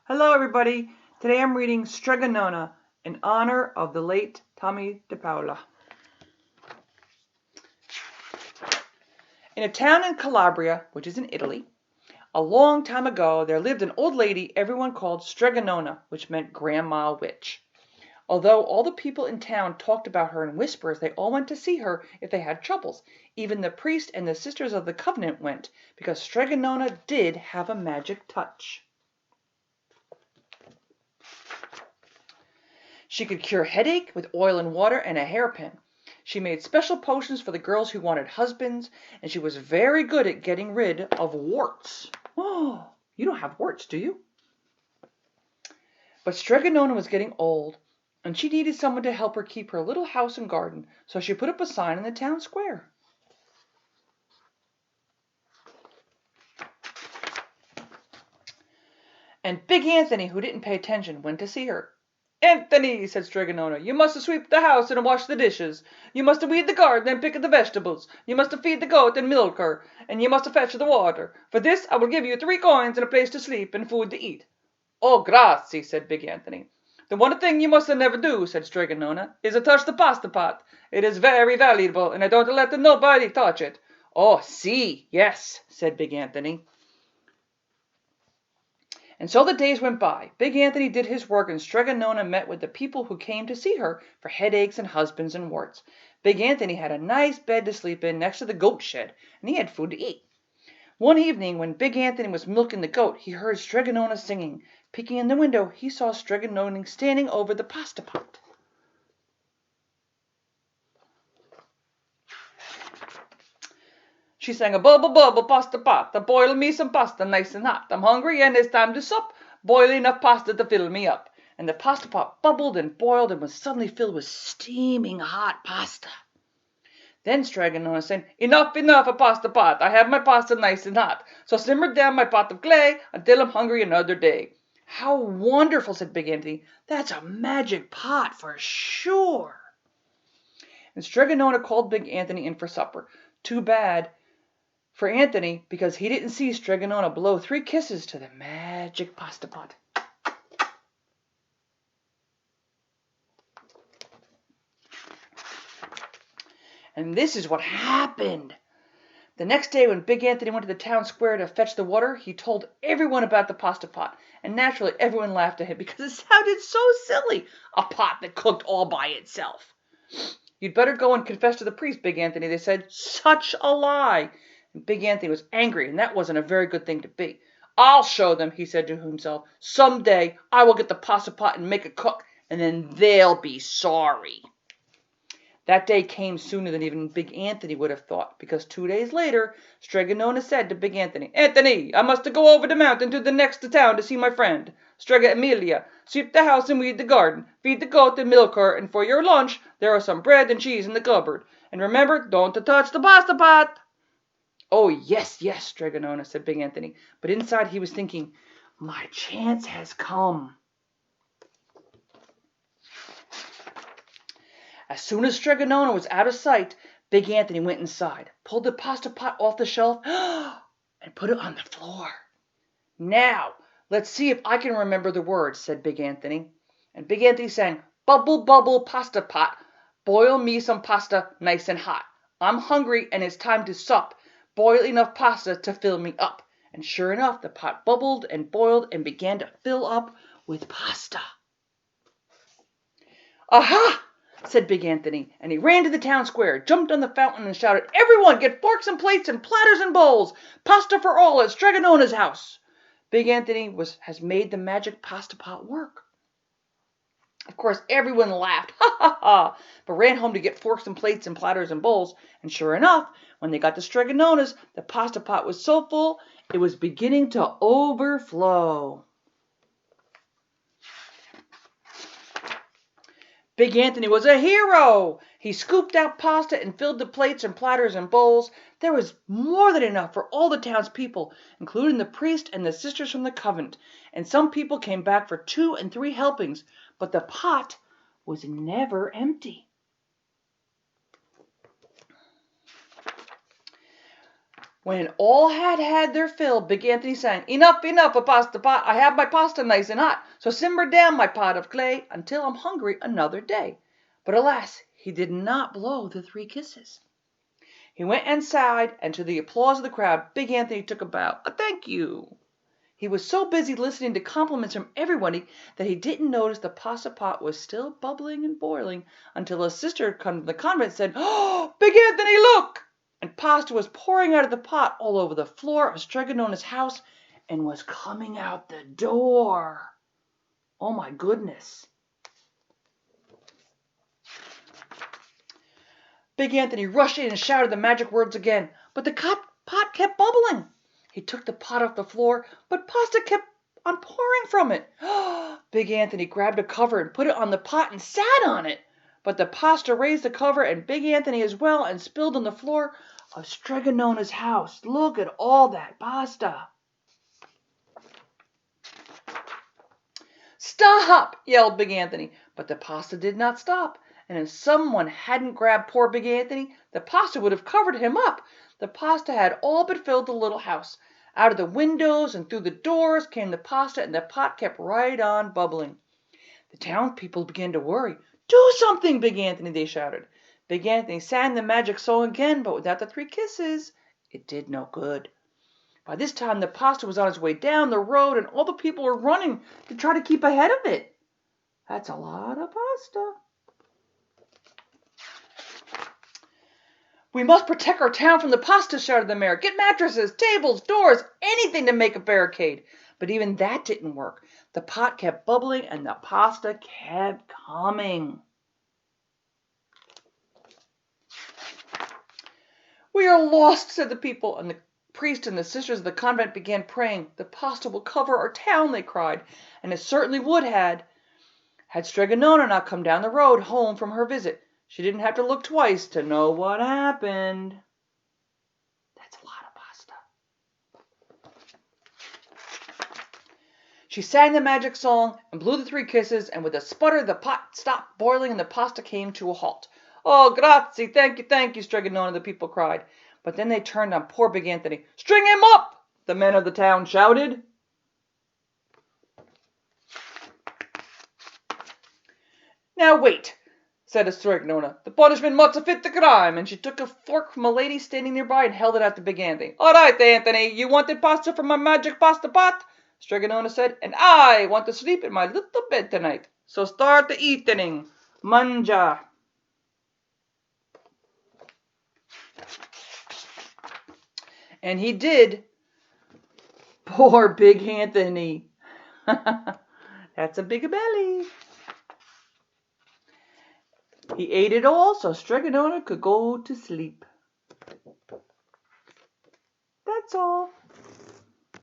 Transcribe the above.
Hello, everybody. Today I'm reading Strega Nona in honor of the late Tomie dePaola. In a town in Calabria, which is in Italy, a long time ago there lived an old lady everyone called Strega Nona, which meant Grandma Witch. Although all the people in town talked about her in whispers, they all went to see her if they had troubles. Even the priest and the sisters of the covenant went, because Strega Nona did have a magic touch. She could cure headache with oil and water and a hairpin. She made special potions for the girls who wanted husbands, and she was very good at getting rid of warts. Oh, you don't have warts, do you? But Strega Nona was getting old, and she needed someone to help her keep her little house and garden, so she put up a sign in the town square. And Big Anthony, who didn't pay attention, went to see her. "Anthony," said Strega Nona, "you must sweep the house and wash the dishes. You must weed the garden and pick the vegetables. You must feed the goat and milk her, and you must fetch the water. For this I will give you 3 coins and a place to sleep and food to eat." "Oh, grazie," said Big Anthony. "The one thing you must never do," said Strega Nona, "is to touch the pasta pot. It is very valuable, and I don't let nobody touch it." "Oh, si, yes," said Big Anthony. And so the days went by. Big Anthony did his work, and Strega Nona met with the people who came to see her for headaches and husbands and warts. Big Anthony had a nice bed to sleep in next to the goat shed, and he had food to eat. One evening, when Big Anthony was milking the goat, he heard Strega Nona singing. Peeking in the window, he saw Strega Nona standing over the pasta pot. She sang a bubble, bubble, pasta pot. Boil me some pasta nice and hot. I'm hungry and it's time to sup. Boil enough pasta to fill me up. And the pasta pot bubbled and boiled and was suddenly filled with steaming hot pasta. Then Strega Nona said, "Enough, enough, a pasta pot. I have my pasta nice and hot. So simmer down my pot of clay until I'm hungry another day." "How wonderful," said Big Anthony. "That's a magic pot for sure." And Strega Nona called Big Anthony in for supper. Too bad for Anthony, because he didn't see Strega Nona blow 3 kisses to the magic pasta pot. And this is what happened. The next day, when Big Anthony went to the town square to fetch the water, he told everyone about the pasta pot. And naturally, everyone laughed at him because it sounded so silly. A pot that cooked all by itself. "You'd better go and confess to the priest, Big Anthony," they said. "Such a lie." And Big Anthony was angry, and that wasn't a very good thing to be. "I'll show them," he said to himself. "Someday I will get the pasta pot and make it cook, and then they'll be sorry." That day came sooner than even Big Anthony would have thought, because 2 days later, Strega Nona said to Big Anthony, "Anthony, I must go over the mountain to the next town to see my friend, Strega Emilia. Sweep the house and weed the garden. Feed the goat and milk her, and for your lunch, there are some bread and cheese in the cupboard. And remember, don't touch the pasta pot." "Oh, yes, yes," Strega Nona said Big Anthony, but inside he was thinking, "My chance has come." As soon as Strega Nona was out of sight, Big Anthony went inside, pulled the pasta pot off the shelf, and put it on the floor. "Now, let's see if I can remember the words," said Big Anthony. And Big Anthony sang, "Bubble, bubble, pasta pot. Boil me some pasta nice and hot. I'm hungry and it's time to sup. Boil enough pasta to fill me up." And sure enough, the pot bubbled and boiled and began to fill up with pasta. "Aha!" said Big Anthony, and he ran to the town square, jumped on the fountain, and shouted, "Everyone, get forks and plates and platters and bowls! Pasta for all at Strega Nona's house!" Big Anthony has made the magic pasta pot work. Of course, everyone laughed, ha ha ha, but ran home to get forks and plates and platters and bowls. And sure enough, when they got to Strega Nona's, the pasta pot was so full, it was beginning to overflow. Big Anthony was a hero. He scooped out pasta and filled the plates and platters and bowls. There was more than enough for all the town's people, including the priest and the sisters from the convent. And some people came back for 2 and 3 helpings, but the pot was never empty. When all had their fill, Big Anthony sang, "Enough, enough, a pasta pot. I have my pasta nice and hot. So simmer down, my pot of clay, until I'm hungry another day." But alas, he did not blow the 3 kisses. He went inside, and to the applause of the crowd, Big Anthony took a bow. "A thank you." He was so busy listening to compliments from everybody that he didn't notice the pasta pot was still bubbling and boiling until his sister had come to the convent and said, "Oh, Big Anthony, look!" And pasta was pouring out of the pot all over the floor of Strega Nona's house and was coming out the door. Oh my goodness. Big Anthony rushed in and shouted the magic words again, but the pot kept bubbling. He took the pot off the floor, but pasta kept on pouring from it. Big Anthony grabbed a cover and put it on the pot and sat on it. But the pasta raised the cover and Big Anthony as well and spilled on the floor of Strega Nona's house. Look at all that pasta. "Stop!" yelled Big Anthony, but the pasta did not stop. And if someone hadn't grabbed poor Big Anthony, the pasta would have covered him up. The pasta had all but filled the little house. Out of the windows and through the doors came the pasta, and the pot kept right on bubbling. The townspeople began to worry. "Do something, Big Anthony," they shouted. Big Anthony sang the magic song again, but without the 3 kisses, it did no good. By this time, the pasta was on its way down the road, and all the people were running to try to keep ahead of it. That's a lot of pasta. "We must protect our town from the pasta," shouted the mayor. "Get mattresses, tables, doors, anything to make a barricade." But even that didn't work. The pot kept bubbling and the pasta kept coming. "We are lost," said the people, and the priest and the sisters of the convent began praying. "The pasta will cover our town," they cried, and it certainly would had Strega Nona not come down the road home from her visit. She didn't have to look twice to know what happened. That's a lot of pasta. She sang the magic song and blew the 3 kisses, and with a sputter the pot stopped boiling and the pasta came to a halt. "Oh, grazie, thank you, Strega Nona," the people cried. But then they turned on poor Big Anthony. "String him up!" the men of the town shouted. "Now wait," said Strega Nona. "The punishment must fit the crime." And she took a fork from a lady standing nearby and held it out to Big Anthony. "All right, Anthony, you wanted pasta from my magic pasta pot," Strega Nona said, "and I want to sleep in my little bed tonight. So start the eating. Manja." And he did. Poor Big Anthony. That's a big belly. He ate it all so Strega Nona could go to sleep. That's all.